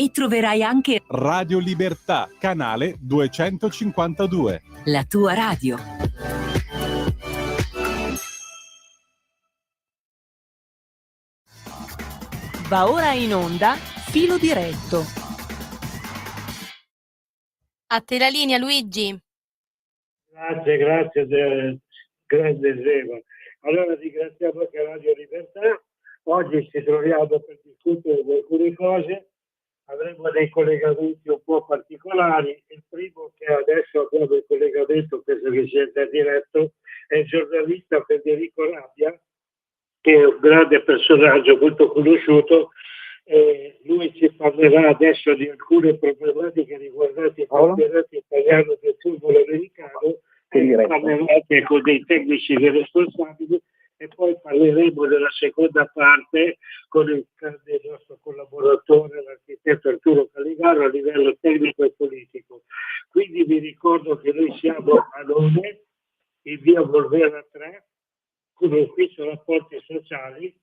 e troverai anche Radio Libertà, canale 252. La tua radio. Va ora in onda Filo Diretto. A te la linea, Luigi. Grazie, grande Zeva. Allora ringraziamo anche Radio Libertà. Oggi ci troviamo per discutere di alcune cose. Avremo dei collegamenti un po' particolari. Il primo che adesso abbiamo il collegamento, penso che sia in diretto, è il giornalista Federico Rabbia, che è un grande personaggio molto conosciuto. Lui ci parlerà adesso di alcune problematiche riguardanti il campionato italiano del football americano, e parlerà anche con dei tecnici dei responsabili, e poi parleremo della seconda parte con il nostro collaboratore, l'architetto Arturo Caligaro, a livello tecnico e politico. Quindi vi ricordo che noi siamo a Nome, in via Volvera 3, con l'ufficio rapporti sociali,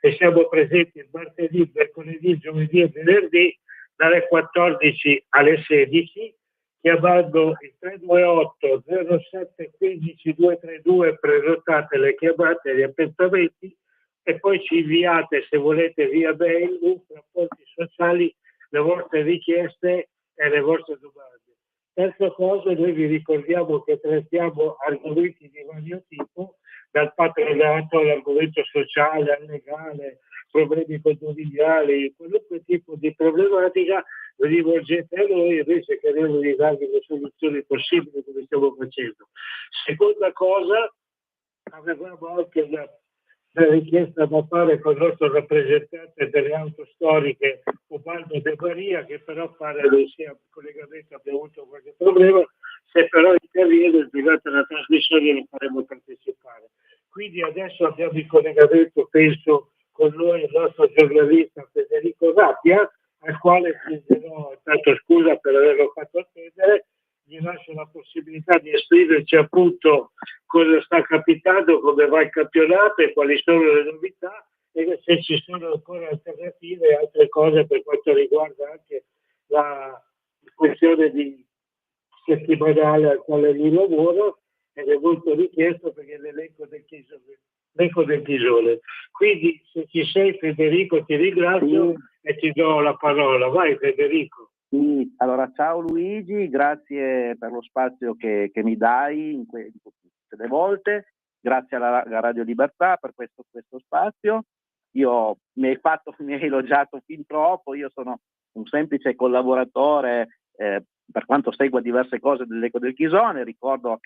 e siamo presenti il martedì, mercoledì, giovedì e venerdì dalle 14 alle 16, chiamando il 328 07 15 232, prenotate le chiamate e gli appuntamenti, e poi ci inviate, se volete, via mail, rapporti sociali, le vostre richieste e le vostre domande. Terza cosa, noi vi ricordiamo che trattiamo argomenti di vario tipo, dal patronato all'argomento sociale, al legale, problemi condominiali, qualunque tipo di problematica, vi rivolgete a noi, invece cercheremo di darvi le soluzioni possibili come stiamo facendo. Seconda cosa, avevamo anche una richiesta da fare con il nostro rappresentante delle auto storiche, Ubaldo De Maria, che però pare non sia in collegamento, abbia avuto qualche problema. Se però interviene durante la trasmissione lo faremo partecipare. Quindi adesso abbiamo in collegamento, penso, con noi il nostro giornalista Federico Rabbia, al quale chiederò, tanto scusa per averlo fatto attendere, gli lascio la possibilità di esprimerci appunto cosa sta capitando, come va il campionato e quali sono le novità, e se ci sono ancora alternative e altre cose per quanto riguarda anche la questione di settimanale al quale lui lavora, ed è molto richiesto perché è l'elenco del Chisone. Quindi se ci sei, Federico, ti ringrazio e ti do la parola. Vai Federico. Sì, allora ciao Luigi, grazie per lo spazio che mi dai in tutte le volte, grazie alla Radio Libertà per questo spazio. Mi hai elogiato fin troppo, io sono un semplice collaboratore per quanto segua diverse cose dell'Eco del Chisone. Ricordo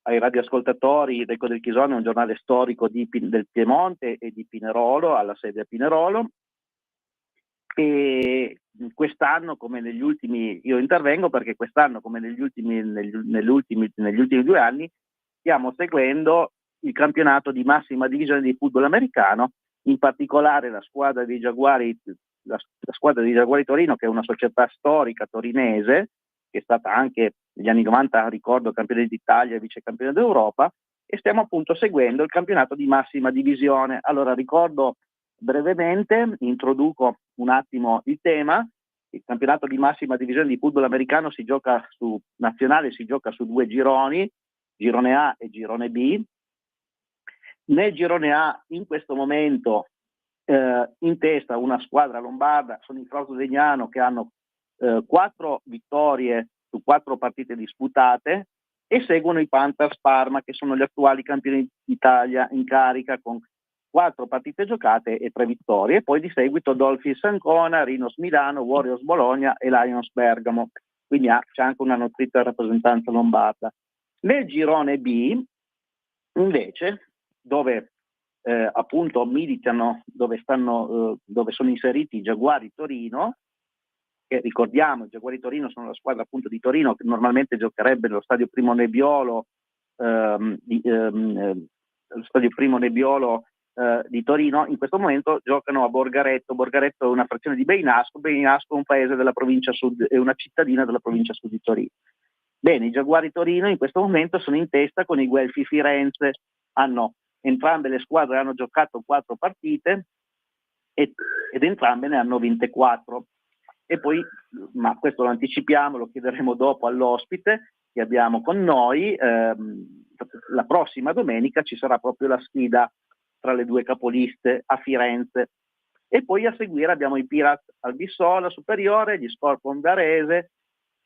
ai radioascoltatori, l'Eco del Chisone è un giornale storico del Piemonte e di Pinerolo, alla sede a Pinerolo, e quest'anno come negli ultimi, io intervengo perché quest'anno come negli ultimi 2 anni stiamo seguendo il campionato di massima divisione di football americano, in particolare la squadra dei Giaguari Torino, che è una società storica torinese, che è stata anche negli anni 90, ricordo, campione d'Italia e vicecampione d'Europa, e stiamo appunto seguendo il campionato di massima divisione. Allora ricordo brevemente, introduco un attimo il tema. Il campionato di massima divisione di football americano si gioca su 2 gironi, girone A e girone B. Nel girone A in questo momento in testa una squadra lombarda, sono i Frosinone Legnano, che hanno 4 vittorie su 4 partite disputate, e seguono i Panthers Parma, che sono gli attuali campioni d'Italia in carica, con 4 partite giocate e 3 vittorie, e poi di seguito Dolphins Ancona, Rhinos Milano, Warriors Bologna e Lions Bergamo, quindi c'è anche una nutrita rappresentanza lombarda. Nel girone B invece, dove appunto militano, dove sono inseriti i Giaguari Torino, che ricordiamo, i Giaguari Torino sono la squadra appunto di Torino che normalmente giocherebbe nello stadio Primo Nebbiolo di Torino. In questo momento giocano a Borgaretto. Borgaretto è una frazione di Beinasco è un paese della provincia sud, è una cittadina della provincia sud di Torino. Bene, i Giaguari Torino in questo momento sono in testa con i Guelfi Firenze, entrambe le squadre hanno giocato 4 partite ed entrambe ne hanno vinte 4. e poi, ma questo lo anticipiamo, lo chiederemo dopo all'ospite che abbiamo con noi, la prossima domenica ci sarà proprio la sfida tra le due capoliste a Firenze, e poi a seguire abbiamo i Pirates Albissola Superiore, gli Scorpion Varese,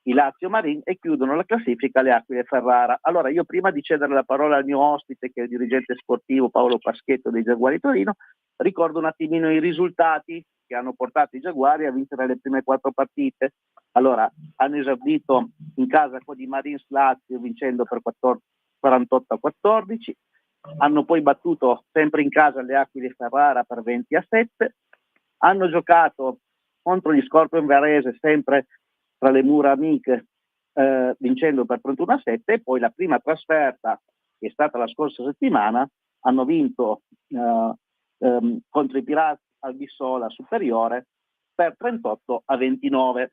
i Lazio Marin, e chiudono la classifica le Aquile Ferrara. Allora, io prima di cedere la parola al mio ospite, che è il dirigente sportivo Paolo Paschetto dei Giaguari Torino, ricordo un attimino i risultati che hanno portato i Giaguari a vincere le prime 4 partite. Allora, hanno esordito in casa con i Marines Lazio vincendo per 48-14, hanno poi battuto sempre in casa le Aquile Ferrara per 20-7, hanno giocato contro gli Scorpion Varese sempre tra le mura amiche vincendo per 31-7, e poi la prima trasferta, che è stata la scorsa settimana, hanno vinto contro i Pirates Albissola Superiore per 38-29.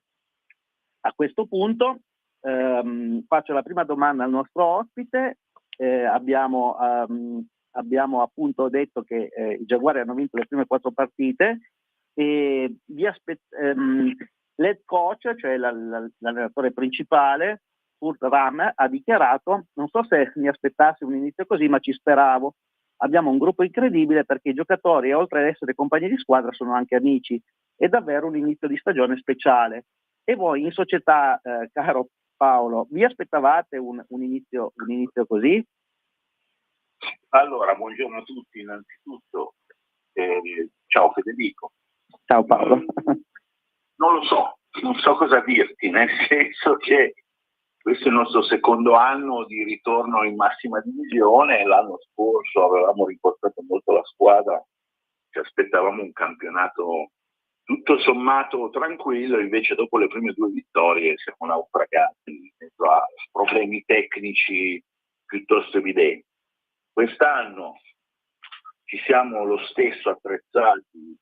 A questo punto faccio la prima domanda al nostro ospite. Abbiamo appunto detto che i Giaguari hanno vinto le prime 4 partite, e l'head coach, cioè l'allenatore principale, Kurt Ram, ha dichiarato: non so se mi aspettassi un inizio così, ma ci speravo. Abbiamo un gruppo incredibile perché i giocatori, oltre ad essere compagni di squadra, sono anche amici. È davvero un inizio di stagione speciale. E voi in società, caro Paolo, vi aspettavate un inizio così? Allora, buongiorno a tutti innanzitutto. Ciao Federico. Ciao Paolo. Non lo so, non so cosa dirti, nel senso che questo è il nostro secondo anno di ritorno in massima divisione. L'anno scorso avevamo rimportato molto la squadra, ci aspettavamo un campionato tutto sommato tranquillo, invece dopo le prime 2 vittorie siamo naufragati in mezzo a problemi tecnici piuttosto evidenti. Quest'anno ci siamo lo stesso attrezzati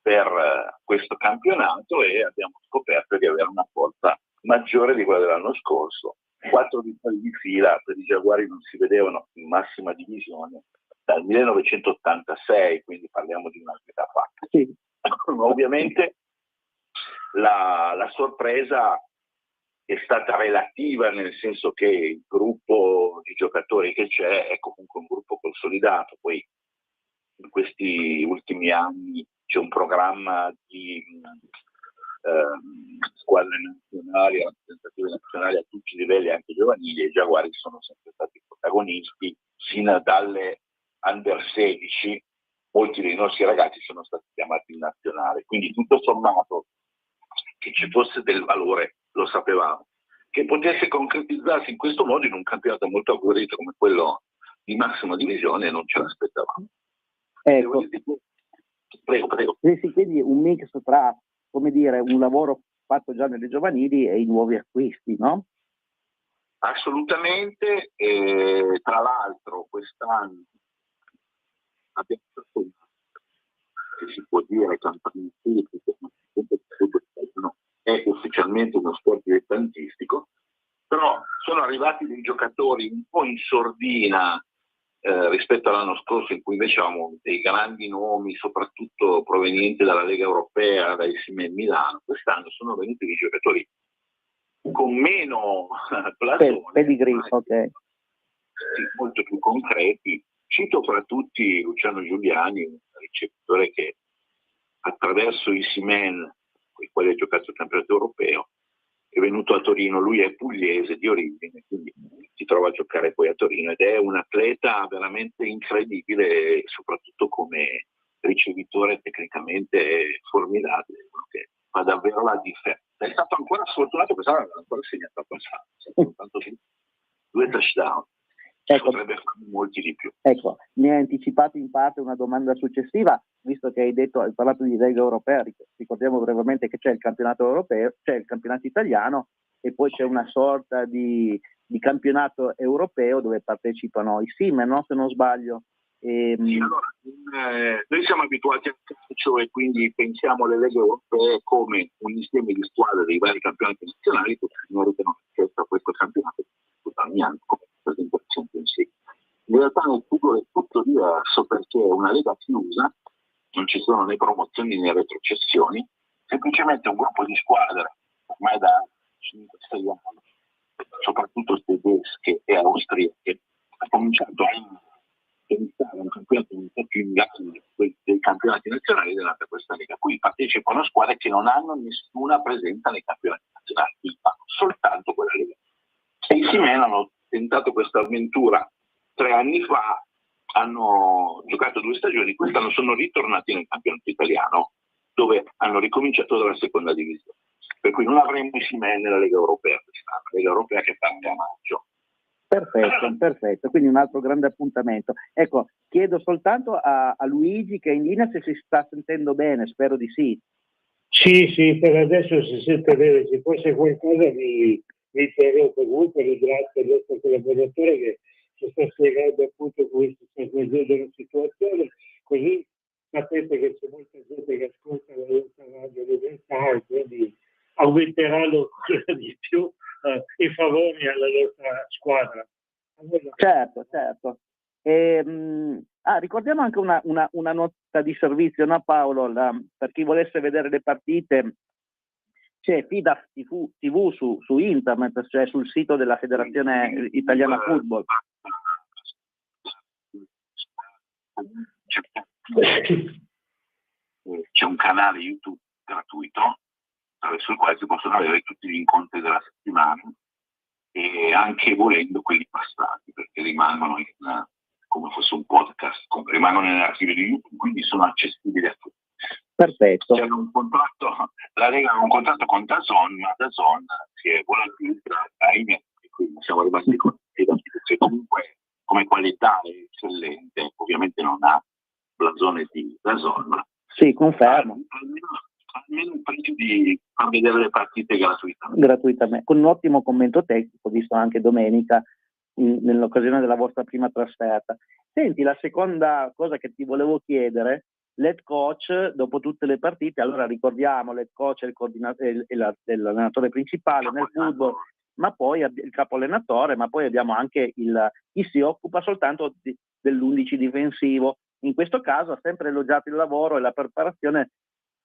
per questo campionato e abbiamo scoperto di avere una forza maggiore di quella dell'anno scorso. 4 vittorie di fila per i Giaguari non si vedevano in massima divisione dal 1986, quindi parliamo di un'altra fa. Sì. Ovviamente la sorpresa è stata relativa, nel senso che il gruppo di giocatori che c'è è comunque un gruppo consolidato. Poi in questi ultimi anni c'è un programma di squadre nazionali, rappresentative nazionali a tutti i livelli, anche giovanili, e i Giaguari sono sempre stati protagonisti sino dalle under 16. Molti dei nostri ragazzi sono stati chiamati in nazionale, quindi tutto sommato che ci fosse del valore lo sapevamo. Che potesse concretizzarsi in questo modo in un campionato molto agguerrito come quello di massima divisione non ce l'aspettavamo. Ecco. Prego. Si chiede un mix tra, come dire, un lavoro fatto già nelle giovanili e i nuovi acquisti, no? Assolutamente, tra l'altro quest'anno abbiamo fatto, se si può dire, campanistico, è ufficialmente uno sport dilettantistico, però sono arrivati dei giocatori un po' in sordina rispetto all'anno scorso, in cui invece avevamo dei grandi nomi, soprattutto provenienti dalla Lega Europea, dai Simen Milano. Quest'anno sono venuti dei giocatori con meno blasone, pedigree, okay. Molto più concreti. Cito fra tutti Luciano Giuliani, un ricevitore che attraverso i Simen, con i quali ha giocato il campionato europeo, è venuto a Torino. Lui è pugliese di origine, quindi si trova a giocare poi a Torino ed è un atleta veramente incredibile, soprattutto come ricevitore tecnicamente formidabile, che fa davvero la differenza. È stato ancora sfortunato, quest'anno non ha ancora segnato abbastanza, soltanto 2 touchdown. Ecco, potrebbe farne molti di più. Ecco, mi hai anticipato in parte una domanda successiva, visto che hai parlato di Lega Europea. Ricordiamo brevemente che c'è il campionato europeo, c'è il campionato italiano e poi c'è una sorta di campionato europeo dove partecipano i Simen, no? Se non sbaglio. Sì, allora, noi siamo abituati al calcio e quindi pensiamo alle leghe europee come un insieme di squadre dei vari campionati nazionali che meritano accesso a questo campionato ogni anno, come per esempio il Champions League. In realtà nel futuro è tutto diverso, perché è una lega chiusa, non ci sono né promozioni né retrocessioni, semplicemente un gruppo di squadre ormai da 5-6 anni, soprattutto tedesche e austriache, ha cominciato a pensare a un campionato un po' più in grande dei campionati nazionali dell'altra questa lega. Qui partecipano squadre che non hanno nessuna presenza nei campionati nazionali, quindi fanno soltanto quella lega. E i Simen hanno tentato questa avventura 3 anni fa, hanno giocato 2 stagioni, quest'anno sono ritornati nel campionato italiano, dove hanno ricominciato dalla seconda divisione. Per cui non avremo i Simen nella Lega Europea, la Lega Europea che parte a maggio. Perfetto, quindi un altro grande appuntamento. Ecco, chiedo soltanto a Luigi che è in linea se si sta sentendo bene, spero di sì. Sì, per adesso si sente bene, se fosse qualcosa mi interrompo. Comunque ringrazio il nostro collaboratore che ci sta spiegando appunto come si sta svolgendo la situazione, così sapete che c'è molta gente che ascolta la nostra radio Libertà e quindi aumenteranno ancora di più i favori alla nostra squadra. Certo. Ricordiamo anche una nota di servizio, no Paolo? Per chi volesse vedere le partite c'è FIDAF TV su internet, cioè sul sito della Federazione Italiana Football. C'è un canale YouTube gratuito attraverso il quale si possono avere tutti gli incontri della settimana e anche volendo quelli passati, perché rimangono come fosse un podcast, rimangono nell'archivio di YouTube, quindi sono accessibili a tutti. Perfetto. C'è un contratto, la Lega ha un contratto con DAZN, ma DAZN si è volatilizzata, ahimè, quindi siamo rimasti contenti, che comunque come qualità è eccellente, ovviamente non ha la zona di DAZN. Sì, confermo. Almeno il prezzo di far vedere le partite gratuitamente, con un ottimo commento tecnico, visto anche domenica nell'occasione della vostra prima trasferta. Senti, la seconda cosa che ti volevo chiedere, l'head coach dopo tutte le partite, allora ricordiamo l'head coach è l'allenatore principale nel football, ma poi il capo allenatore, ma poi abbiamo anche chi si occupa soltanto dell'11 difensivo. In questo caso ha sempre elogiato il lavoro e la preparazione,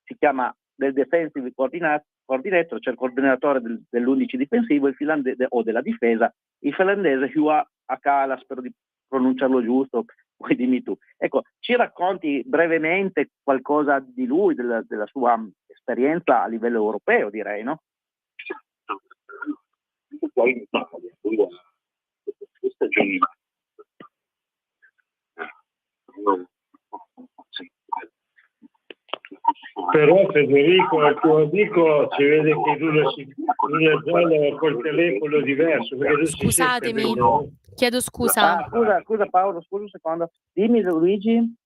si chiama del defensive coordinator, cioè il coordinatore dell'11 difensivo, il finlandese, o della difesa, il finlandese Juha Akala, spero di pronunciarlo giusto, poi dimmi tu. Ecco, ci racconti brevemente qualcosa di lui, della sua esperienza a livello europeo, direi, no? Però Federico, al tuo amico si vede che lui zona col telefono diverso. Scusatemi, chiedo scusa. Scusa Paolo, scusa un secondo. Dimmi Luigi.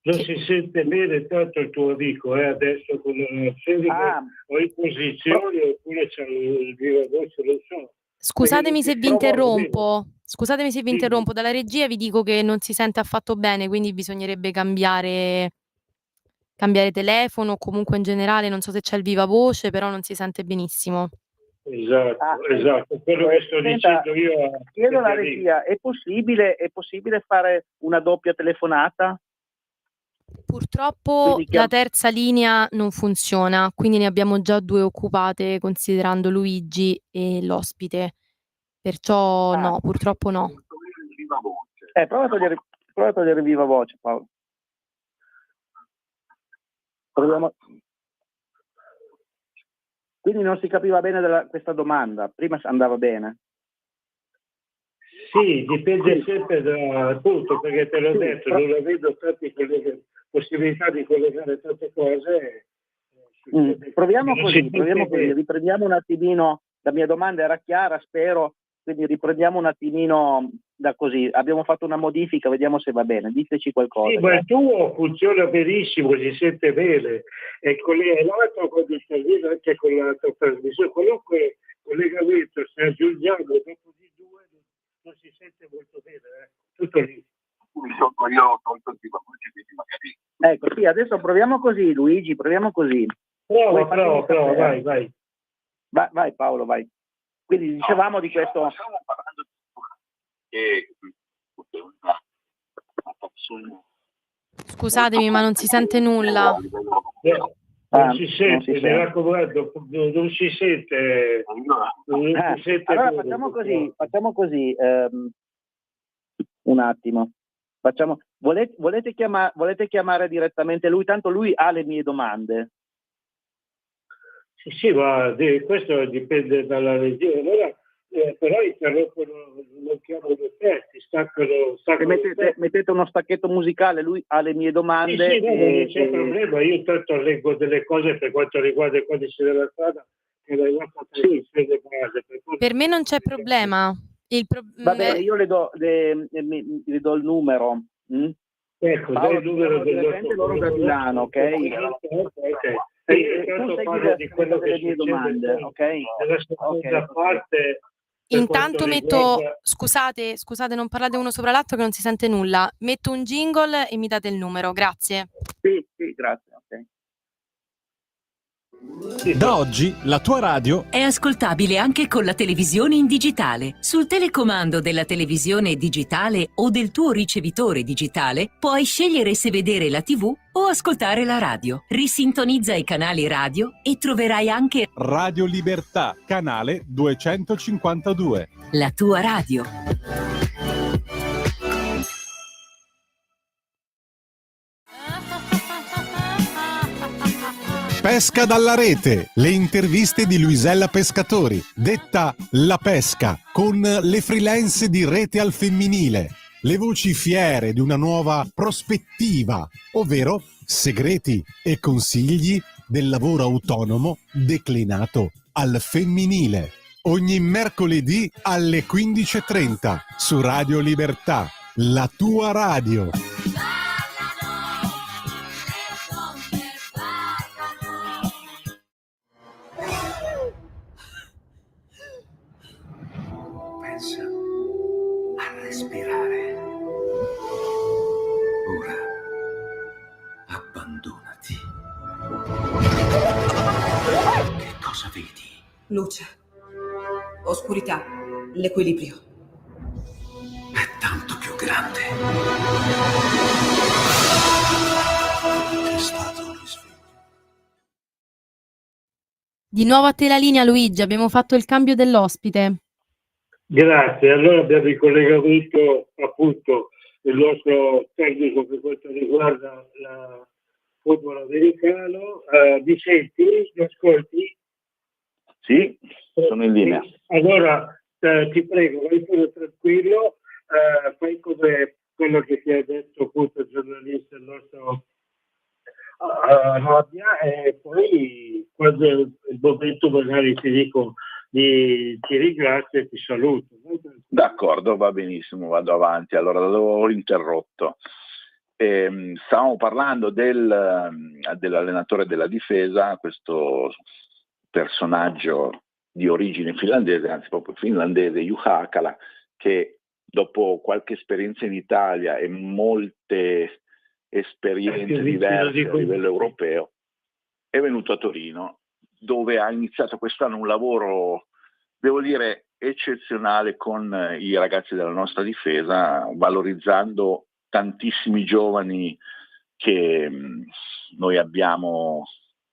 Non si sente bene tanto il tuo amico adesso con la fisica o in posizione oppure c'è il viva voce, lo so. Scusatemi se vi interrompo, dalla regia vi dico che non si sente affatto bene, quindi bisognerebbe cambiare telefono o comunque in generale, non so se c'è il viva voce, però non si sente benissimo. Esatto, quello che sto dicendo io. Chiedo alla regia, è possibile fare una doppia telefonata? Purtroppo la terza linea non funziona, quindi ne abbiamo già 2 occupate considerando Luigi e l'ospite, perciò no, purtroppo no. Prova a togliere il viva voce, Paolo. Proviamo. Quindi non si capiva bene questa domanda, prima andava bene. Sì, dipende sempre da tutto, perché te l'ho detto, non avendo tante possibilità di collegare tante cose. Proviamo così, riprendiamo un attimino, la mia domanda era chiara, spero, quindi riprendiamo un attimino da così, abbiamo fatto una modifica, vediamo se va bene, diteci qualcosa. Sì, ma il tuo funziona benissimo, si sente bene, e l'altro quando interviene anche con l'altra trasmissione, qualunque collegamento, se aggiungiamo dopo di 2 non si sente molto bene, tutto lì. Ecco, sì, adesso proviamo così, Luigi, proviamo così. Prova, vai. Vai Paolo, vai. Quindi dicevamo di questo. Scusatemi, ma non si sente nulla. Non si sente, mi raccomando, non si sente. Non si sente allora bene, facciamo così, un attimo. Volete chiamare direttamente lui? Tanto lui ha le mie domande. Sì, ma questo dipende dalla regione. Allora, però interrompono, non chiamano gli effetti, staccano Mettete uno stacchetto musicale, lui ha le mie domande. Sì, no, non c'è problema. Io intanto leggo delle cose per quanto riguarda i codici della strada che la nostra trasmissione base. Per me non c'è problema. Va bene, io le do il numero. Ecco, Paolo, dai il numero del nostro loro da Milano, ok? Intanto parlo di quello che mie domande, ok? Nella seconda parte. Intanto metto, scusate, non parlate uno sopra l'altro che non si sente nulla. Metto un jingle e mi date il numero, grazie. Sì, grazie, ok. Da oggi la tua radio È ascoltabile anche con la televisione in digitale. Sul telecomando della televisione digitale o del tuo ricevitore digitale puoi scegliere se vedere la TV o ascoltare la radio. Risintonizza i canali radio e troverai anche Radio Libertà, canale 252. la tua radio. Pesca dalla rete, le interviste di Luisella Pescatori, detta La Pesca, con le freelance di Rete al Femminile, le voci fiere di una nuova prospettiva, ovvero segreti e consigli del lavoro autonomo declinato al femminile. Ogni mercoledì alle 15:30 su Radio Libertà, la tua radio. Pensa a respirare. Ora abbandonati. Che cosa vedi? Luce, oscurità, l'equilibrio. È tanto più grande. È stato un risveglio. Di nuovo a te la linea, Luigi, abbiamo fatto il cambio dell'ospite. Grazie, allora abbiamo in collegamento appunto il nostro tecnico per quanto riguarda il football americano. Mi senti? Mi ascolti? Sì, sono in linea. Allora ti prego, vai pure tranquillo, fai come quello che ti ha detto appunto il giornalista, il nostro Robbia, e poi quando è il momento magari ti dico ti ringrazio e ti saluto. D'accordo, va benissimo, vado avanti. Allora, l'avevo interrotto. Stavamo parlando dell'allenatore della difesa, questo personaggio di origine finlandese, anzi proprio finlandese, Juha Akala, che dopo qualche esperienza in Italia e molte esperienze diverse a livello europeo, è venuto a Torino, dove ha iniziato quest'anno un lavoro, devo dire, eccezionale con i ragazzi della nostra difesa, valorizzando tantissimi giovani che noi abbiamo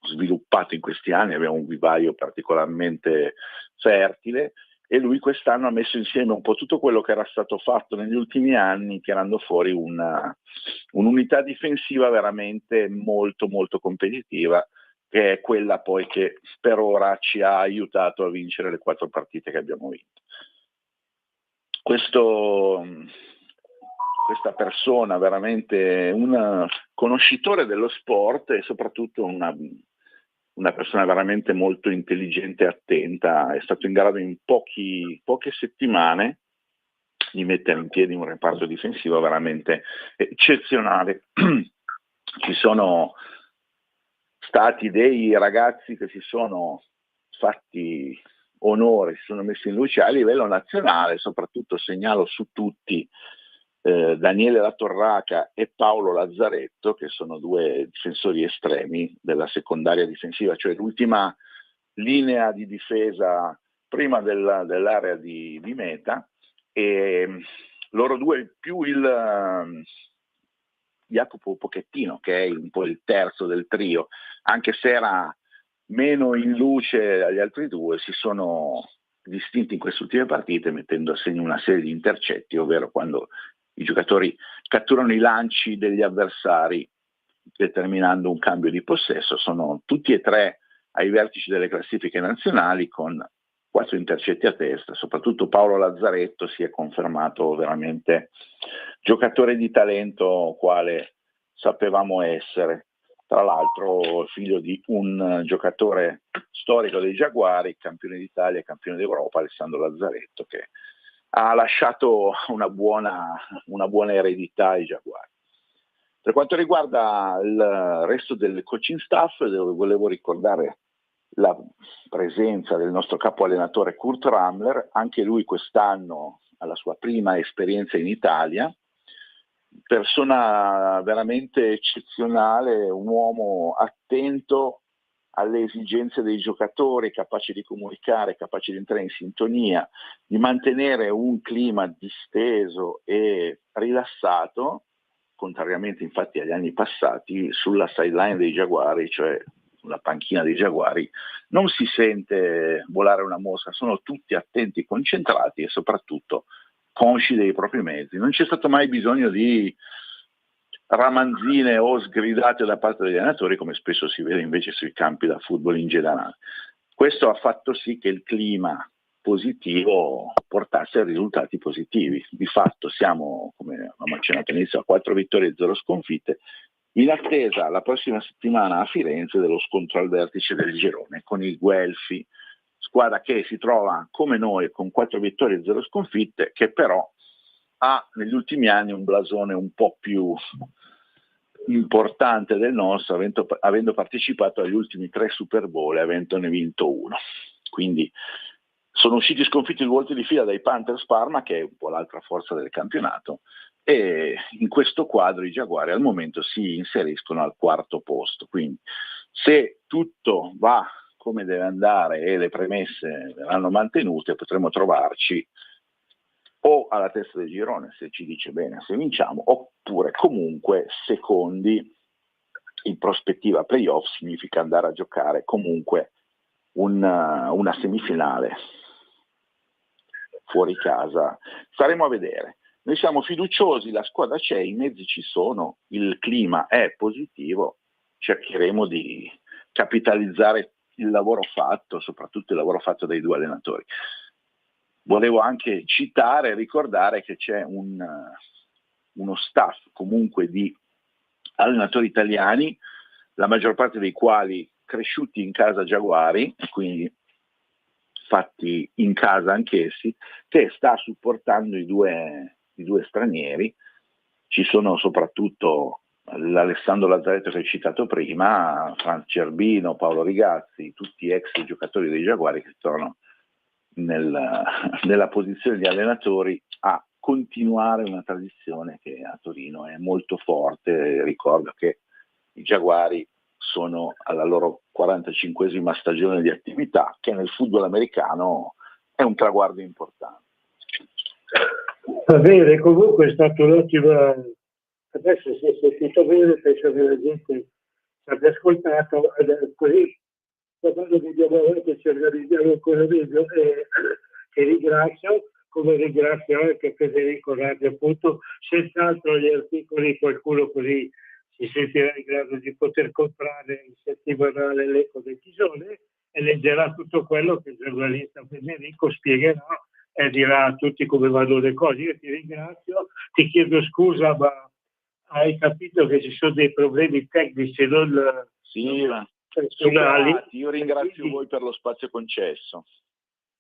sviluppato in questi anni. Abbiamo un vivaio particolarmente fertile e lui quest'anno ha messo insieme un po' tutto quello che era stato fatto negli ultimi anni, tirando fuori un'unità difensiva veramente molto molto competitiva, che è quella poi che per ora ci ha aiutato a vincere le 4 partite che abbiamo vinto. Questa persona, veramente un conoscitore dello sport e soprattutto una persona veramente molto intelligente e attenta, è stato in grado in poche settimane di mettere in piedi un reparto difensivo veramente eccezionale. Ci sono stati dei ragazzi che si sono fatti onore, si sono messi in luce a livello nazionale, soprattutto segnalo su tutti Daniele Latorraca e Paolo Lazzaretto, che sono 2 difensori estremi della secondaria difensiva, cioè l'ultima linea di difesa prima dell'area di meta, e loro 2 più il Jacopo Pochettino, che è un po' il terzo del trio, anche se era meno in luce agli altri due, si sono distinti in queste ultime partite mettendo a segno una serie di intercetti, ovvero quando i giocatori catturano i lanci degli avversari determinando un cambio di possesso. Sono tutti e tre ai vertici delle classifiche nazionali con 4 intercetti a testa. Soprattutto Paolo Lazzaretto si è confermato veramente giocatore di talento quale sapevamo essere. Tra l'altro figlio di un giocatore storico dei Giaguari, campione d'Italia e campione d'Europa, Alessandro Lazzaretto, che ha lasciato una buona eredità ai Giaguari. Per quanto riguarda il resto del coaching staff, volevo ricordare la presenza del nostro capo allenatore Kurt Ramler, anche lui quest'anno ha la sua prima esperienza in Italia, persona veramente eccezionale, un uomo attento alle esigenze dei giocatori, capace di comunicare, capace di entrare in sintonia, di mantenere un clima disteso e rilassato, contrariamente infatti agli anni passati. Sulla sideline dei Giaguari, cioè sulla panchina dei Giaguari, non si sente volare una mosca, sono tutti attenti, concentrati e soprattutto consci dei propri mezzi. Non c'è stato mai bisogno di ramanzine o sgridate da parte degli allenatori, come spesso si vede invece sui campi da football in generale. Questo ha fatto sì che il clima positivo portasse a risultati positivi. Di fatto siamo, come abbiamo accennato all'inizio, a 4 vittorie e 0 sconfitte, in attesa la prossima settimana a Firenze dello scontro al vertice del girone con il Guelfi, squadra che si trova come noi con 4 vittorie e 0 sconfitte, che però ha negli ultimi anni un blasone un po' più importante del nostro, avendo partecipato agli ultimi 3 Super Bowl e avendone vinto 1. Quindi sono usciti sconfitti 2 volte di fila dai Panthers Parma, che è un po' l'altra forza del campionato, e in questo quadro i Giaguari al momento si inseriscono al 4º posto. Quindi se tutto va come deve andare e le premesse verranno mantenute, potremo trovarci o alla testa del girone, se ci dice bene, se vinciamo, oppure comunque secondi in prospettiva playoff. Significa andare a giocare comunque una semifinale fuori casa. Staremo a vedere. Noi siamo fiduciosi, la squadra c'è, i mezzi ci sono, il clima è positivo, cercheremo di capitalizzare il lavoro fatto, soprattutto il lavoro fatto dai 2 allenatori. Volevo anche citare e ricordare che c'è uno staff comunque di allenatori italiani, la maggior parte dei quali cresciuti in casa Giaguari, e quindi fatti in casa anch'essi, che sta supportando i due stranieri. Ci sono soprattutto l'Alessandro Lazzaretto che hai citato prima, Franz Cerbino, Paolo Rigazzi, tutti ex giocatori dei Giaguari che si trovano nella posizione di allenatori a continuare una tradizione che a Torino è molto forte. Ricordo che i Giaguari sono alla loro 45esima stagione di attività, che nel football americano è un traguardo importante. Va bene, comunque è stato un ottimo. Adesso si è sentito bene, penso che la gente ci abbia ascoltato, così quando vediamo avanti ci organizziamo ancora meglio, e ringrazio, come ringrazio anche Federico Radi, appunto, senz'altro gli articoli, qualcuno così si sentirà in grado di poter comprare il settimanale L'Eco del Chisone e leggerà tutto quello che il giornalista Federico spiegherà e dirà a tutti come vanno le cose. Io ti ringrazio, ti chiedo scusa, ma hai capito che ci sono dei problemi tecnici, non personali. Io ringrazio voi per lo spazio concesso.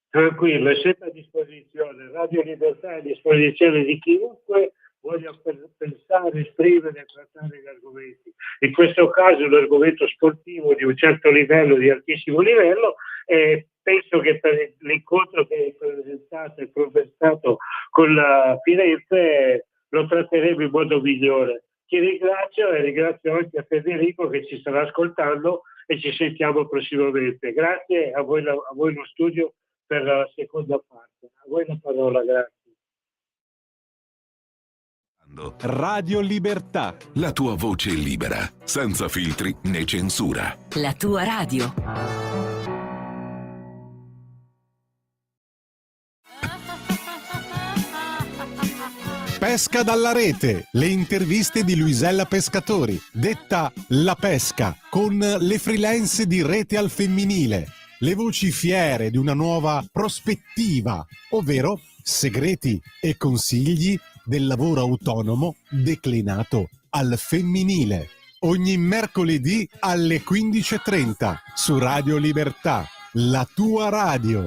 Tranquillo, è sempre a disposizione. Radio Libertà è a disposizione di chiunque voglia pensare, esprimere e trattare gli argomenti. In questo caso un argomento sportivo di un certo livello, di altissimo livello, e penso che per l'incontro che hai presentato e provestato con la Firenze lo tratteremo in modo migliore. Ti ringrazio e ringrazio anche a Federico che ci starà ascoltando e ci sentiamo prossimamente. Grazie a voi lo studio per la seconda parte. A voi la parola, grazie. Radio Libertà. La tua voce libera, senza filtri né censura. La tua radio. Pesca dalla rete, le interviste di Luisella Pescatori, detta La Pesca, con le freelance di Rete al Femminile, le voci fiere di una nuova prospettiva, ovvero segreti e consigli del lavoro autonomo declinato al femminile. Ogni mercoledì alle 15:30 su Radio Libertà, la tua radio.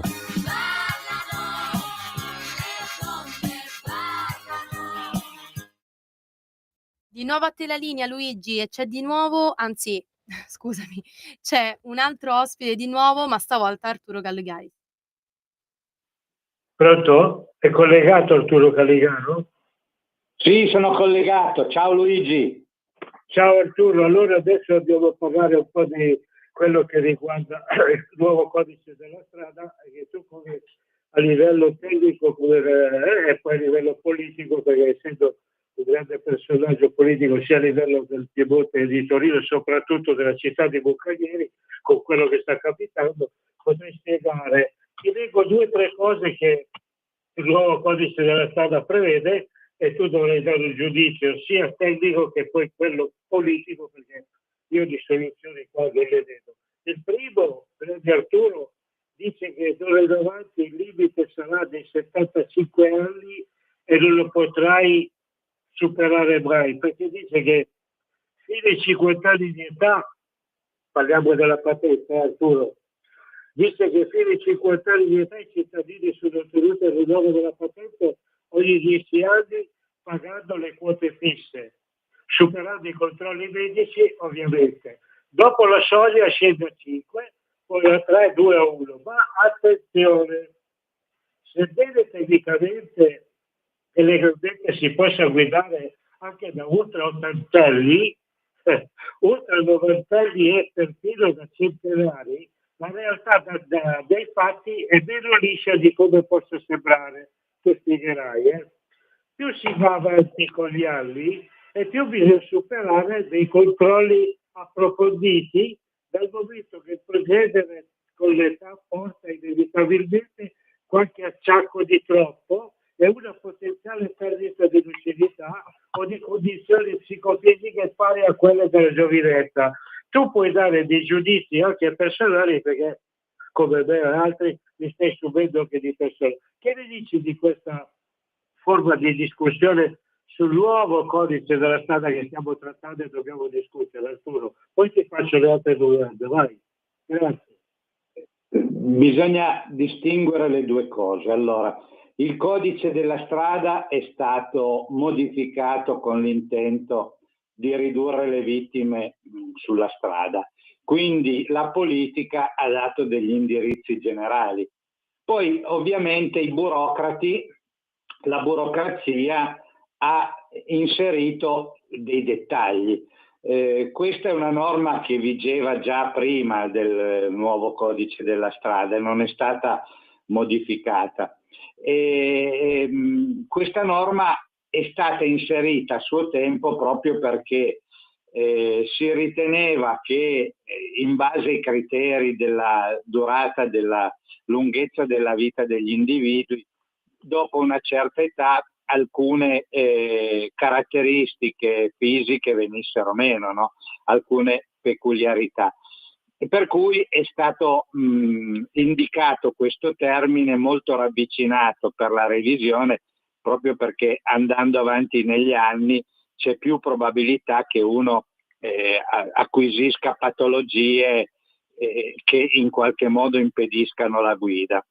Di nuovo a te la linea, Luigi, e c'è di nuovo, anzi, scusami, c'è un altro ospite di nuovo, ma stavolta Arturo Gallegari. Pronto? È collegato Arturo Caligano? Sì, sono collegato. Ciao Luigi. Ciao Arturo, allora adesso dobbiamo parlare un po' di quello che riguarda il nuovo codice della strada, che tu come a livello tecnico e poi a livello politico, perché essendo un grande personaggio politico sia a livello del Piemonte e di Torino e soprattutto della città di Buccaglieri, con quello che sta capitando, potrei spiegare. Ti leggo 2 o 3 cose che il nuovo codice della strada prevede e tu dovrai dare un giudizio sia tecnico che poi quello politico, perché io di soluzioni qua non le vedo. Il primo, quello di Arturo, dice che d'ora in avanti il limite sarà dei 75 anni e non lo potrai superare mai, perché dice che fino ai 50 anni di età, parliamo della patente, Arturo, dice che fino ai 50 anni di età i cittadini sono tenuti al rinnovo della patente ogni 10 anni pagando le quote fisse, superando i controlli medici ovviamente. Dopo la soglia scende a 5, poi a 3, 2 a 1. Ma attenzione, sebbene tecnicamente e legalmente si possa guidare anche da ultra ottantelli, ultra novantelli e perfino da centenari, la realtà dei fatti è meno liscia di come possa sembrare. Tu spiegherai, Più si va avanti con gli anni e più bisogna superare dei controlli approfonditi, dal momento che procedere con l'età porta inevitabilmente qualche acciacco di troppo e una potenziale perdita di lucidità o di condizioni psicofisiche pari a quelle della giovinezza. Tu puoi dare dei giudizi anche personali perché, come me e altri, mi stai subendo anche di persone. Che ne dici di questa forma di discussione sul nuovo codice della strada che stiamo trattando e dobbiamo discutere, Arturo? Poi ti faccio le altre domande, vai. Grazie. Bisogna distinguere le 2 cose. Allora, il codice della strada è stato modificato con l'intento di ridurre le vittime sulla strada. Quindi la politica ha dato degli indirizzi generali. Poi ovviamente la burocrazia ha inserito dei dettagli. Questa è una norma che vigeva già prima del nuovo codice della strada e non è stata modificata. Questa norma è stata inserita a suo tempo proprio perché si riteneva che in base ai criteri della durata, della lunghezza della vita degli individui, dopo una certa età alcune caratteristiche fisiche venissero meno, no? Alcune peculiarità. E per cui è stato indicato questo termine molto ravvicinato per la revisione, proprio perché andando avanti negli anni c'è più probabilità che uno acquisisca patologie che in qualche modo impediscano la guida.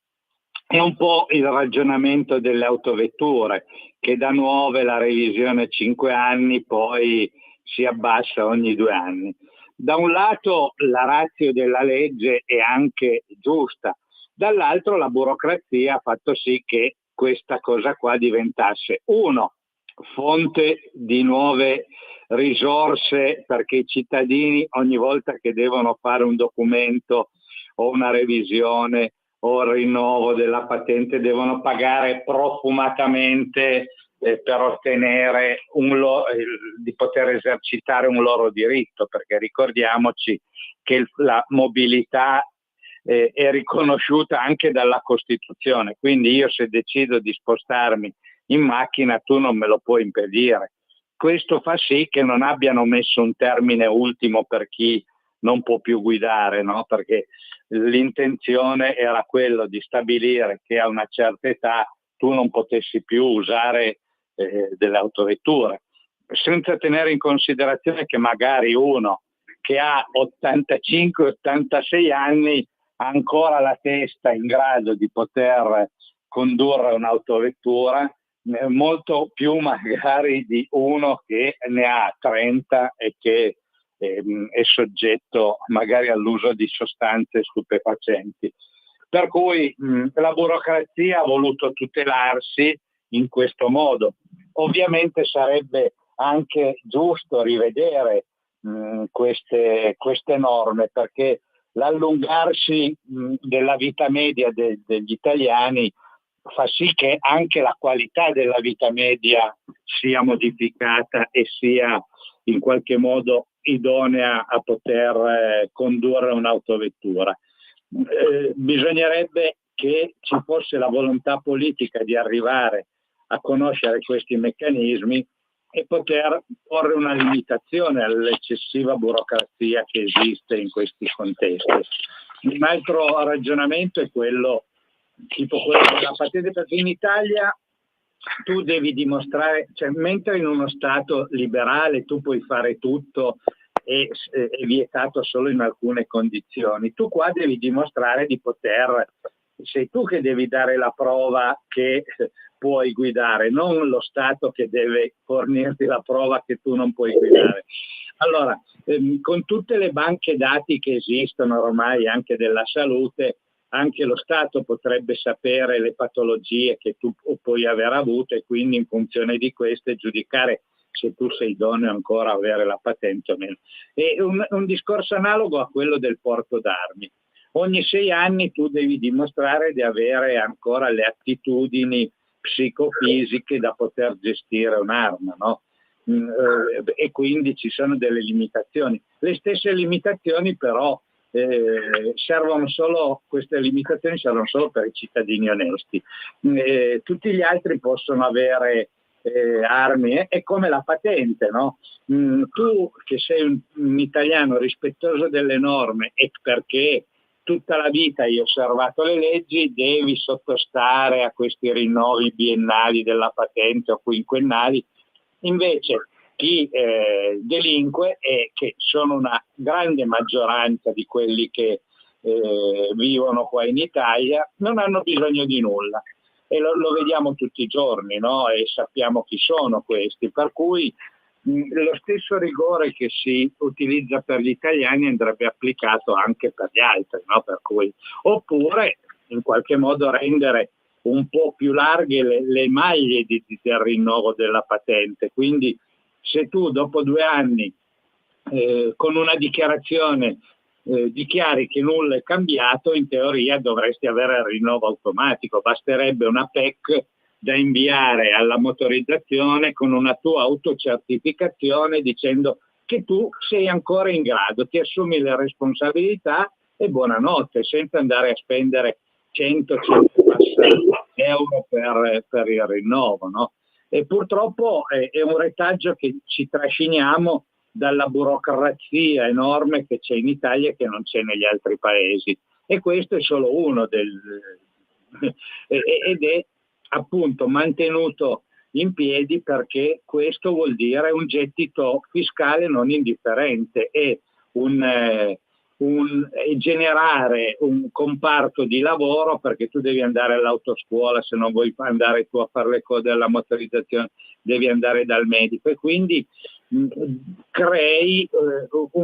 È un po' il ragionamento delle autovetture, che da nuove la revisione 5 anni, poi si abbassa ogni 2 anni. Da un lato la ratio della legge è anche giusta, dall'altro la burocrazia ha fatto sì che questa cosa qua diventasse fonte di nuove risorse, perché i cittadini ogni volta che devono fare un documento o una revisione o il rinnovo della patente devono pagare profumatamente per ottenere di poter esercitare un loro diritto, perché ricordiamoci che la mobilità è riconosciuta anche dalla Costituzione, quindi io se decido di spostarmi in macchina tu non me lo puoi impedire. Questo fa sì che non abbiano messo un termine ultimo per chi non può più guidare, no? Perché l'intenzione era quello di stabilire che a una certa età tu non potessi più usare delle autovetture, senza tenere in considerazione che magari uno che ha 85-86 anni ha ancora la testa in grado di poter condurre un'autovettura, molto più magari di uno che ne ha 30 e che è soggetto magari all'uso di sostanze stupefacenti. Per cui la burocrazia ha voluto tutelarsi in questo modo. Ovviamente sarebbe anche giusto rivedere queste norme, perché l'allungarsi della vita media degli italiani fa sì che anche la qualità della vita media sia modificata e sia in qualche modo idonea a poter condurre un'autovettura. Bisognerebbe che ci fosse la volontà politica di arrivare a conoscere questi meccanismi e poter porre una limitazione all'eccessiva burocrazia che esiste in questi contesti. Un altro ragionamento è quello della patente, perché in Italia tu devi dimostrare, cioè mentre in uno Stato liberale tu puoi fare tutto e è vietato solo in alcune condizioni, tu qua devi dimostrare di poter, sei tu che devi dare la prova che puoi guidare, non lo Stato che deve fornirti la prova che tu non puoi guidare. Allora, con tutte le banche dati che esistono ormai anche della salute, anche lo Stato potrebbe sapere le patologie che tu puoi aver avuto e quindi in funzione di queste giudicare se tu sei idoneo ancora a avere la patente o meno. È un discorso analogo a quello del porto d'armi. Ogni 6 anni tu devi dimostrare di avere ancora le attitudini psicofisiche da poter gestire un'arma, no? E quindi ci sono delle limitazioni. Le stesse limitazioni però queste limitazioni servono solo per i cittadini onesti. Tutti gli altri possono avere armi, è come la patente, no? Tu che sei un italiano rispettoso delle norme e perché tutta la vita hai osservato le leggi, devi sottostare a questi rinnovi biennali della patente o quinquennali. Invece chi delinque, e che sono una grande maggioranza di quelli che vivono qua in Italia, non hanno bisogno di nulla. E lo vediamo tutti i giorni, no? E sappiamo chi sono questi, per cui lo stesso rigore che si utilizza per gli italiani andrebbe applicato anche per gli altri, no? Per cui, oppure in qualche modo rendere un po' più larghe le maglie del rinnovo della patente. Quindi se tu dopo 2 anni con una dichiarazione dichiari che nulla è cambiato, in teoria dovresti avere il rinnovo automatico, basterebbe una PEC da inviare alla motorizzazione con una tua autocertificazione dicendo che tu sei ancora in grado, ti assumi le responsabilità e buonanotte, senza andare a spendere 100 euro per il rinnovo, no? E purtroppo è un retaggio che ci trasciniamo dalla burocrazia enorme che c'è in Italia e che non c'è negli altri paesi, e questo è solo uno ed è appunto mantenuto in piedi perché questo vuol dire un gettito fiscale non indifferente e generare un comparto di lavoro, perché tu devi andare all'autoscuola, se non vuoi andare tu a fare le cose della motorizzazione devi andare dal medico, e quindi crei un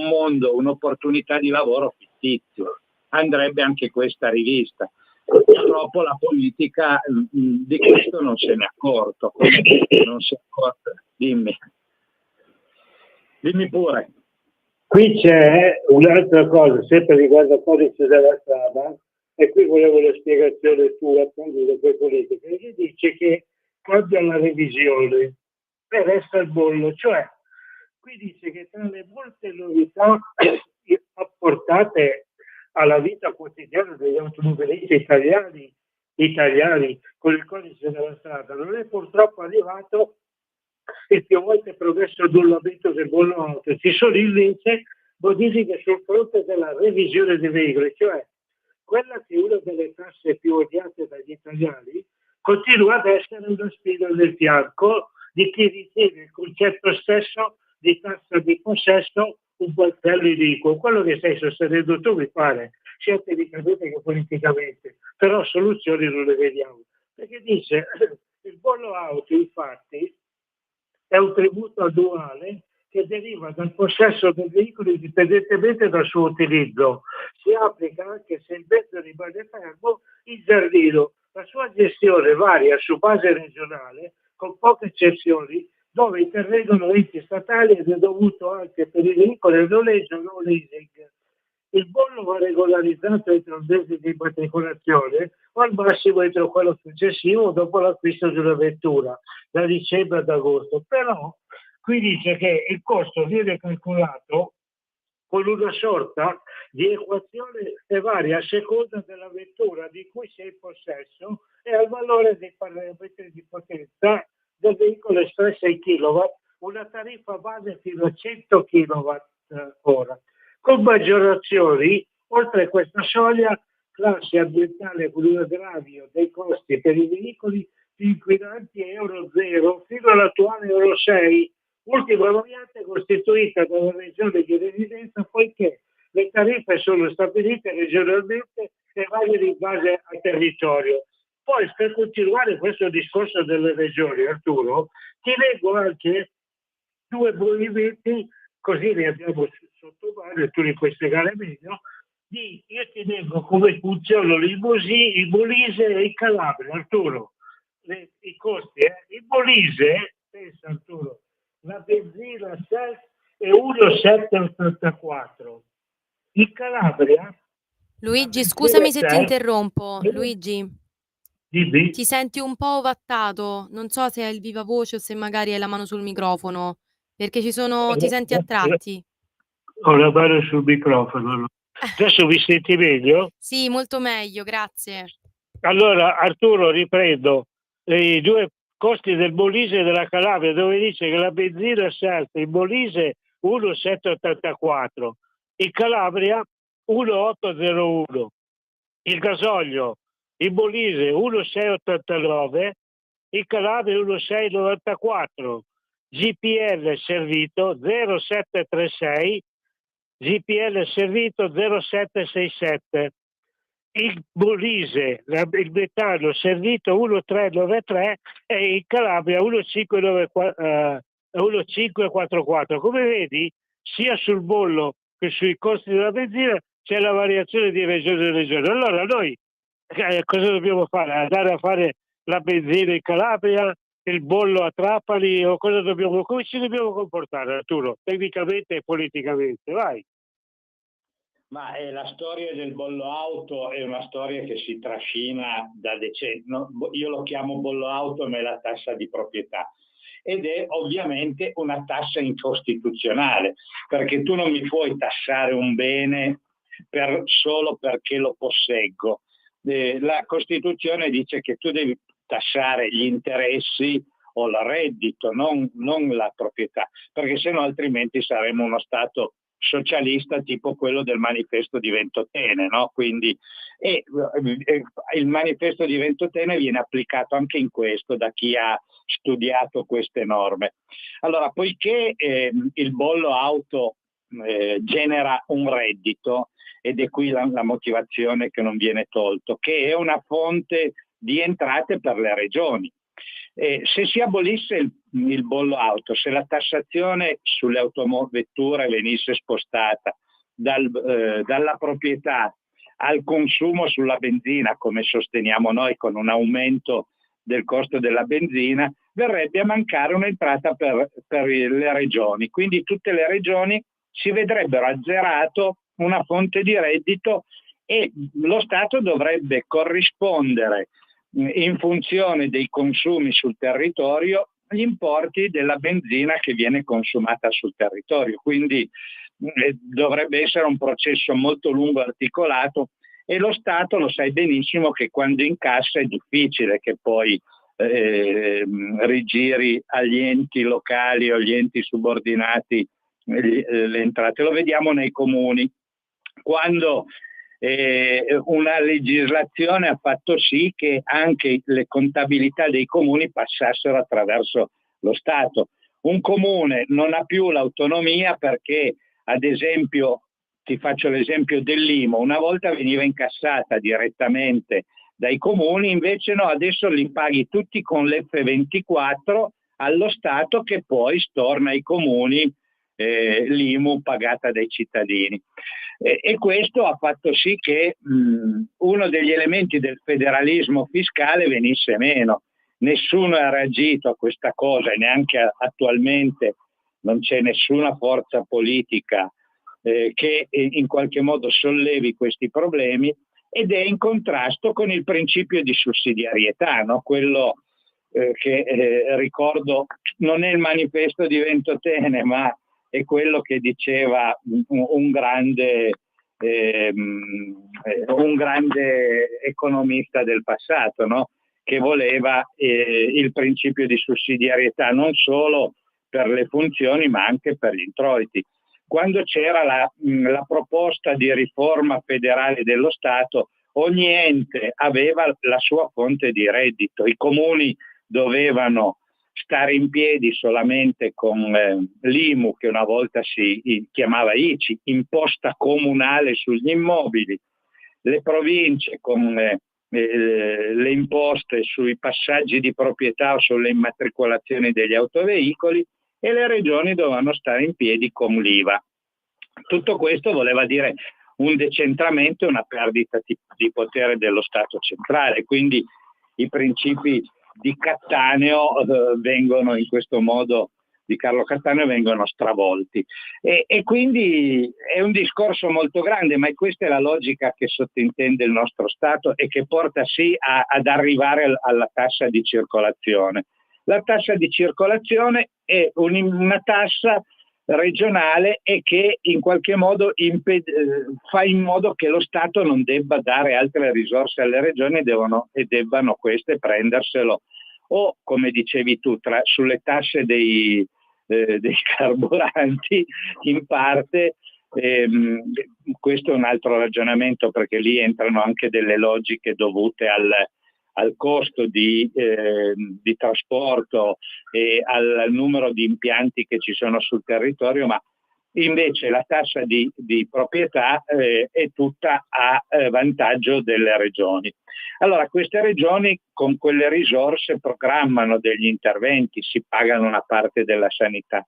mondo, un'opportunità di lavoro fittizio. Andrebbe anche questa rivista. Purtroppo la politica di questo non se ne è accorto. Non si è accorto. Dimmi pure. Qui c'è un'altra cosa, sempre riguardo al codice della strada, e qui volevo la spiegazione tua appunto da quel politico, che dice che cambia la revisione per essere il bollo, cioè qui dice che tra le molte novità apportate alla vita quotidiana degli automobilisti italiani con il codice della strada non è purtroppo arrivato il più volte progresso annullamento del bollo auto. Ci sono invece modifiche sul fronte della revisione dei veicoli, cioè quella che è una delle tasse più odiate dagli italiani continua ad essere una spina nel fianco di chi ritiene il concetto stesso di tassa di possesso un balzello iniquo. Quello che stai sostenendo tu mi pare sia tecnicamente che politicamente, però soluzioni non le vediamo. Perché dice il bollo auto infatti è un tributo annuale che deriva dal possesso del veicolo indipendentemente dal suo utilizzo. Si applica anche se il mezzo rimane fermo in giardino. La sua gestione varia su base regionale, con poche eccezioni, dove intervengono enti statali ed è dovuto anche per i veicoli a noleggio o no leasing. Il bollo va regolarizzato entro il mese di immatricolazione o al massimo entro quello successivo dopo l'acquisto di una vettura, da dicembre ad agosto. Però qui dice che il costo viene calcolato con una sorta di equazione che varia a seconda della vettura di cui sei in possesso e al valore dei parametri di potenza del veicolo espresso in kW, una tariffa base fino a 100 kWh. Con maggiorazioni, oltre a questa soglia, classe ambientale con un aggravio dei costi per i veicoli più inquinanti Euro 0 fino all'attuale Euro 6, ultima variante costituita dalla regione di residenza, poiché le tariffe sono stabilite regionalmente e variano in base al territorio. Poi, per continuare questo discorso delle regioni, Arturo, ti leggo anche due movimenti, così ne abbiamo sotto mano e tu li puoi spiegare meglio. Io ti leggo come funzionano i Molise e i Calabria, Arturo. I costi, il Molise, pensa Arturo, la benzina self è 1,784. In Calabria... Luigi, scusami se ti interrompo. Luigi, dimmi. ti senti un po' ovattato? Non so se hai il viva voce o se magari hai la mano sul microfono, perché ti senti a tratti. Ho la mano sul microfono. Adesso mi senti meglio? Sì, molto meglio, grazie. Allora, Arturo, riprendo. I due costi del Molise e della Calabria, dove dice che la benzina salta in Molise 1,784, in Calabria 1,801, il gasolio in Molise 1,689, in Calabria 1,694, GPL servito 0,736, GPL servito 0,767. Il Molise, il metano servito 1,393 e in Calabria 1,544. Come vedi, sia sul bollo che sui costi della benzina c'è la variazione di regione a regione. Allora noi cosa dobbiamo fare? Andare a fare la benzina in Calabria, il bollo a Trapani o come ci dobbiamo comportare, Arturo, tecnicamente e politicamente? Vai. Ma la storia del bollo auto è una storia che si trascina da decenni. No, io lo chiamo bollo auto, ma è la tassa di proprietà. Ed è ovviamente una tassa incostituzionale, perché tu non mi puoi tassare un bene solo perché lo posseggo. La Costituzione dice che tu devi tassare gli interessi o il reddito, non la proprietà, perché sennò altrimenti saremo uno Stato socialista tipo quello del manifesto di Ventotene, no? Quindi il manifesto di Ventotene viene applicato anche in questo da chi ha studiato queste norme. Allora, poiché il bollo auto genera un reddito, ed è qui la motivazione che non viene tolto, che è una fonte di entrate per le regioni. Se si abolisse il bollo auto, se la tassazione sulle autovetture venisse spostata dalla proprietà al consumo sulla benzina, come sosteniamo noi con un aumento del costo della benzina, verrebbe a mancare un'entrata per le regioni. Quindi tutte le regioni si vedrebbero azzerato una fonte di reddito e lo Stato dovrebbe corrispondere in funzione dei consumi sul territorio gli importi della benzina che viene consumata sul territorio. Quindi dovrebbe essere un processo molto lungo, articolato, e lo Stato lo sai benissimo che quando incassa è difficile che poi rigiri agli enti locali o agli enti subordinati le entrate. Lo vediamo nei comuni, quando una legislazione ha fatto sì che anche le contabilità dei comuni passassero attraverso lo Stato. Un comune non ha più l'autonomia perché, ad esempio, ti faccio l'esempio dell'IMU, una volta veniva incassata direttamente dai comuni, invece no, adesso li paghi tutti con l'F24 allo Stato, che poi storna ai comuni l'IMU pagata dai cittadini. E questo ha fatto sì che uno degli elementi del federalismo fiscale venisse meno. Nessuno ha reagito a questa cosa e neanche attualmente non c'è nessuna forza politica che in qualche modo sollevi questi problemi, ed è in contrasto con il principio di sussidiarietà, no? Quello che ricordo non è il manifesto di Ventotene, ma è quello che diceva un grande economista del passato, no? Che voleva il principio di sussidiarietà non solo per le funzioni ma anche per gli introiti. Quando c'era la proposta di riforma federale dello Stato, ogni ente aveva la sua fonte di reddito. I comuni dovevano stare in piedi solamente con l'IMU, che una volta si chiamava ICI, imposta comunale sugli immobili, le province con le imposte sui passaggi di proprietà o sulle immatricolazioni degli autoveicoli, e le regioni dovevano stare in piedi con l'IVA. Tutto questo voleva dire un decentramento e una perdita di potere dello Stato centrale, quindi i principi di Cattaneo vengono in questo modo, di Carlo Cattaneo, vengono stravolti, e quindi è un discorso molto grande, ma questa è la logica che sottintende il nostro Stato e che porta sì ad arrivare alla tassa di circolazione. La tassa di circolazione è una tassa regionale e che in qualche modo fa in modo che lo Stato non debba dare altre risorse alle regioni e debbano queste prenderselo, o come dicevi tu, sulle tasse dei carburanti in parte. Questo è un altro ragionamento, perché lì entrano anche delle logiche dovute al costo di trasporto e al numero di impianti che ci sono sul territorio, ma invece la tassa di proprietà è tutta a vantaggio delle regioni. Allora, queste regioni con quelle risorse programmano degli interventi, si pagano una parte della sanità,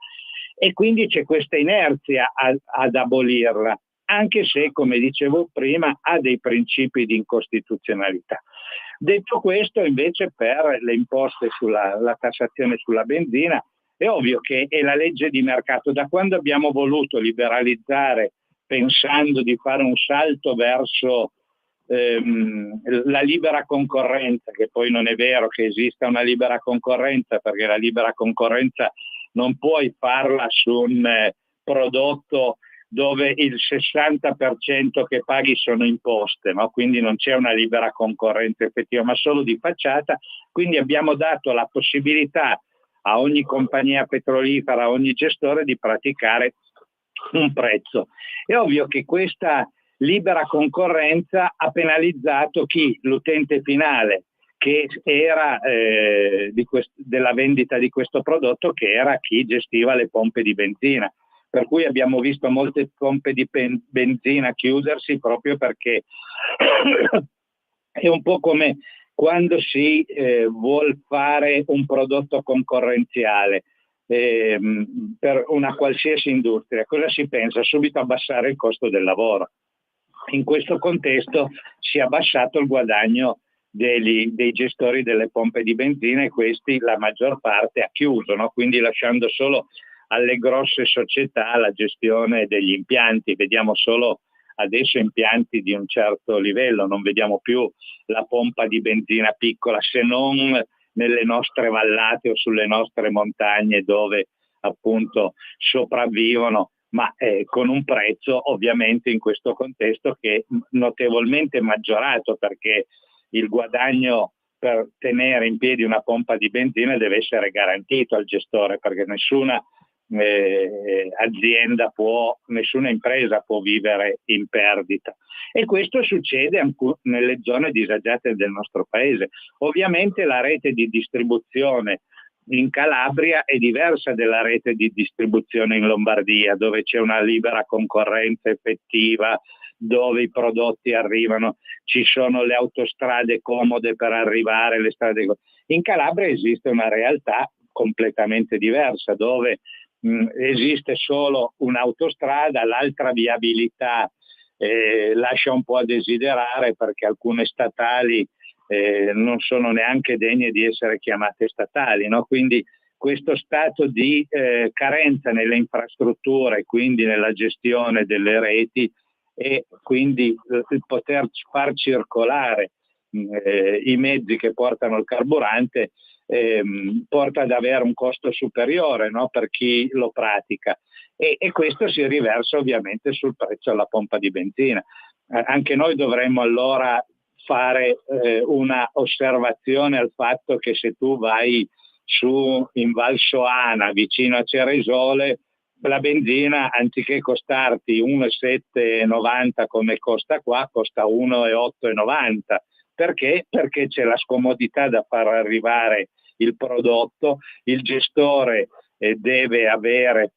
e quindi c'è questa inerzia ad abolirla, anche se, come dicevo prima, ha dei principi di incostituzionalità. Detto questo, invece, per le imposte la tassazione sulla benzina, è ovvio che è la legge di mercato. Da quando abbiamo voluto liberalizzare pensando di fare un salto verso la libera concorrenza, che poi non è vero che esista una libera concorrenza, perché la libera concorrenza non puoi farla su un prodotto dove il 60% che paghi sono imposte, no? Quindi non c'è una libera concorrenza effettiva, ma solo di facciata. Quindi abbiamo dato la possibilità a ogni compagnia petrolifera, a ogni gestore, di praticare un prezzo. È ovvio che questa libera concorrenza ha penalizzato l'utente finale, che era della vendita di questo prodotto, che era chi gestiva le pompe di benzina. Per cui abbiamo visto molte pompe di benzina chiudersi, proprio perché è un po' come quando si vuol fare un prodotto concorrenziale per una qualsiasi industria. Cosa si pensa? Subito abbassare il costo del lavoro. In questo contesto si è abbassato il guadagno dei gestori delle pompe di benzina, e questi, la maggior parte, ha chiuso, no? Quindi lasciando solo alle grosse società la gestione degli impianti. Vediamo solo adesso impianti di un certo livello, non vediamo più la pompa di benzina piccola se non nelle nostre vallate o sulle nostre montagne dove appunto sopravvivono, ma con un prezzo ovviamente in questo contesto che è notevolmente maggiorato, perché il guadagno per tenere in piedi una pompa di benzina deve essere garantito al gestore, perché nessuna azienda nessuna impresa può vivere in perdita, e questo succede anche nelle zone disagiate del nostro paese. Ovviamente la rete di distribuzione in Calabria è diversa dalla rete di distribuzione in Lombardia, dove c'è una libera concorrenza effettiva, dove i prodotti arrivano, ci sono le autostrade comode per arrivare, le strade. In Calabria esiste una realtà completamente diversa, dove esiste solo un'autostrada, l'altra viabilità lascia un po' a desiderare, perché alcune statali non sono neanche degne di essere chiamate statali, no? Quindi questo stato di carenza nelle infrastrutture, quindi nella gestione delle reti, e quindi il poter far circolare i mezzi che portano il carburante porta ad avere un costo superiore, no? Per chi lo pratica, e questo si riversa ovviamente sul prezzo alla pompa di benzina. Anche noi dovremmo allora fare una osservazione al fatto che se tu vai su in Val Soana vicino a Ceresole, la benzina anziché costarti 1,7,90 come costa qua, costa 1,8,90. Perché? Perché c'è la scomodità da far arrivare il prodotto, il gestore deve avere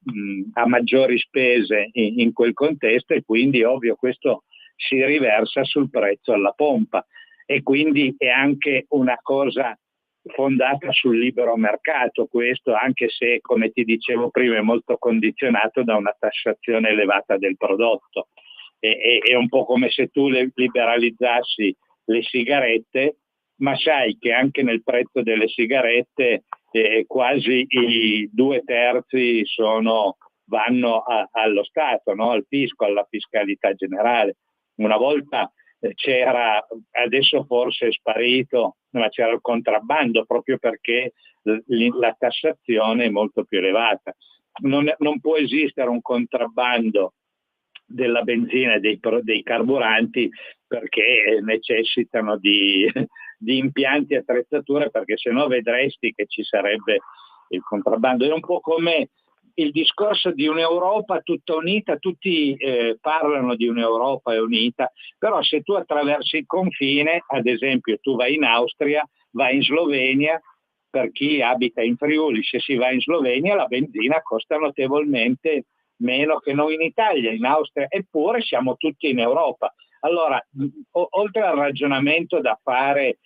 a maggiori spese in quel contesto, e quindi ovvio questo si riversa sul prezzo alla pompa, e quindi è anche una cosa fondata sul libero mercato questo, anche se, come ti dicevo prima, è molto condizionato da una tassazione elevata del prodotto. È un po' come se tu liberalizzassi le sigarette, ma sai che anche nel prezzo delle sigarette quasi i 2/3 vanno allo Stato, no? Al fisco, alla fiscalità generale. Una volta c'era, adesso forse è sparito, ma c'era il contrabbando, proprio perché la tassazione è molto più elevata. Non può esistere un contrabbando della benzina e dei carburanti, perché necessitano di impianti e attrezzature, perché sennò vedresti che ci sarebbe il contrabbando. È un po' come il discorso di un'Europa tutta unita, tutti parlano di un'Europa unita, però se tu attraversi il confine, ad esempio tu vai in Austria, vai in Slovenia, per chi abita in Friuli, se si va in Slovenia la benzina costa notevolmente meno che noi in Italia, in Austria, eppure siamo tutti in Europa. Allora, oltre al ragionamento da fare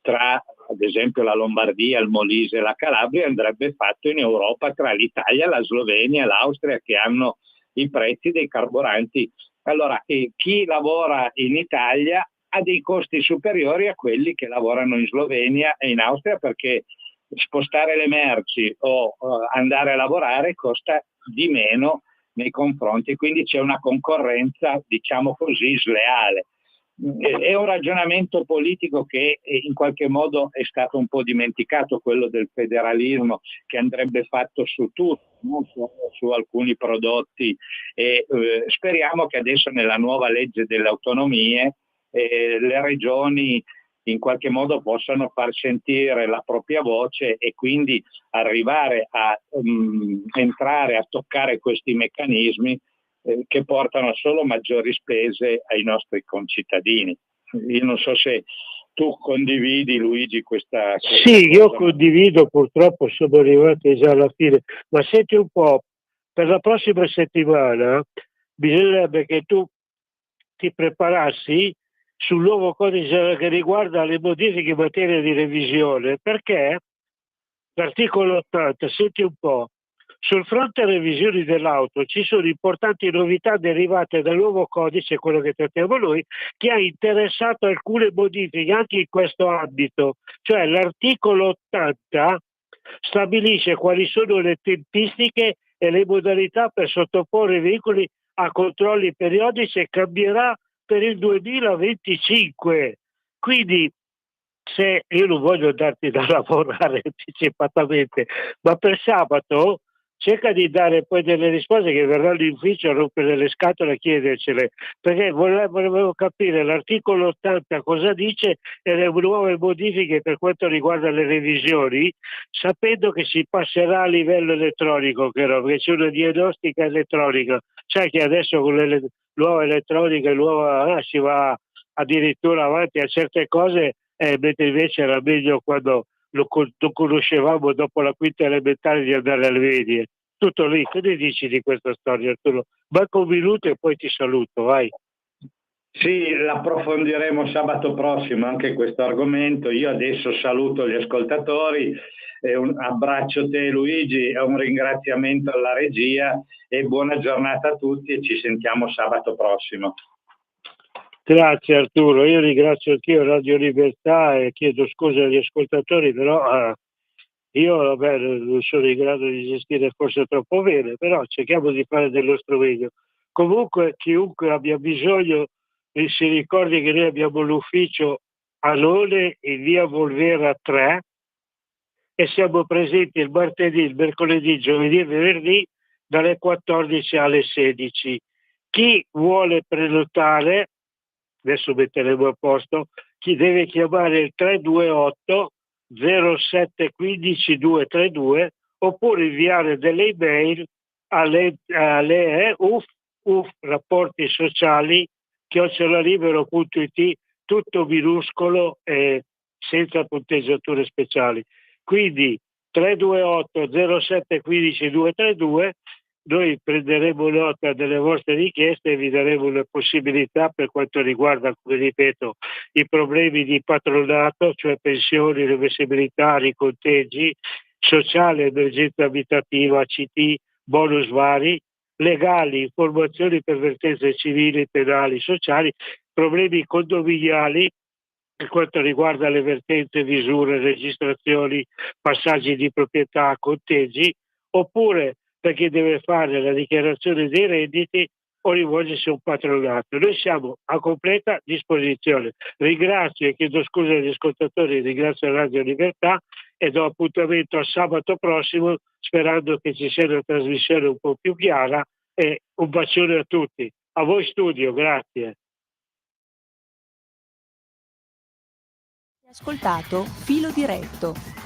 tra, ad esempio, la Lombardia, il Molise e la Calabria, andrebbe fatto in Europa tra l'Italia, la Slovenia e l'Austria, che hanno i prezzi dei carburanti. Allora, chi lavora in Italia ha dei costi superiori a quelli che lavorano in Slovenia e in Austria, perché spostare le merci o andare a lavorare costa di meno nei confronti, quindi c'è una concorrenza, diciamo così, sleale. È un ragionamento politico che in qualche modo è stato un po' dimenticato, quello del federalismo, che andrebbe fatto su tutto, non solo su alcuni prodotti, e speriamo che adesso nella nuova legge delle autonomie le regioni in qualche modo possano far sentire la propria voce, e quindi arrivare a entrare a toccare questi meccanismi che portano solo maggiori spese ai nostri concittadini. Io non so se tu condividi, Luigi, questa Sì, io condivido, purtroppo sono arrivati già alla fine, ma senti un po', per la prossima settimana bisognerebbe che tu ti preparassi sul nuovo codice che riguarda le modifiche in materia di revisione, perché l'articolo 80, senti un po', sul fronte revisioni dell'auto ci sono importanti novità derivate dal nuovo codice, quello che trattiamo noi, che ha interessato alcune modifiche anche in questo ambito. Cioè l'articolo 80 stabilisce quali sono le tempistiche e le modalità per sottoporre i veicoli a controlli periodici e cambierà per il 2025. Quindi se io non voglio darti da lavorare anticipatamente, ma per sabato cerca di dare poi delle risposte che verranno in ufficio a rompere le scatole e chiedercele, perché volevo capire l'articolo 80 cosa dice e le nuove modifiche per quanto riguarda le revisioni, sapendo che si passerà a livello elettronico, perché c'è una diagnostica elettronica, sai che adesso con le nuove elettroniche si va addirittura avanti a certe cose, mentre invece era meglio quando lo conoscevamo dopo la quinta elementare di andare alle medie. Tutto lì, che ne dici di questa storia, Arturo? Manca un minuto e poi ti saluto, vai. Sì, l'approfondiremo sabato prossimo anche questo argomento. Io adesso saluto gli ascoltatori, un abbraccio te Luigi, un ringraziamento alla regia e buona giornata a tutti e ci sentiamo sabato prossimo. Grazie Arturo, io ringrazio anch'io Radio Libertà e chiedo scusa agli ascoltatori, però io non sono in grado di gestire forse troppo bene, però cerchiamo di fare del nostro meglio. Comunque chiunque abbia bisogno si ricordi che noi abbiamo l'ufficio a Lone in via Volvera 3 e siamo presenti il martedì, il mercoledì, giovedì e venerdì dalle 14 alle 16. Chi vuole prenotare, adesso metteremo a posto, chi deve chiamare il 328 0715 232 oppure inviare delle email alle rapporti sociali @libero.it, tutto minuscolo e senza punteggiature speciali. Quindi 328 0715 232, noi prenderemo nota delle vostre richieste e vi daremo una possibilità per quanto riguarda, come ripeto, i problemi di patronato, cioè pensioni, reversibilità, riconteggi, sociale, emergenza abitativa, ACT, bonus vari, legali, informazioni per vertenze civili, penali, sociali, problemi condominiali per quanto riguarda le vertenze, misure, registrazioni, passaggi di proprietà, conteggi, oppure per chi deve fare la dichiarazione dei redditi o rivolgersi a un patronato. Noi siamo a completa disposizione. Ringrazio e chiedo scusa agli ascoltatori, ringrazio Radio Libertà e do appuntamento a sabato prossimo sperando che ci sia una trasmissione un po' più chiara e un bacione a tutti. A voi studio, grazie. Ascoltato Filo Diretto.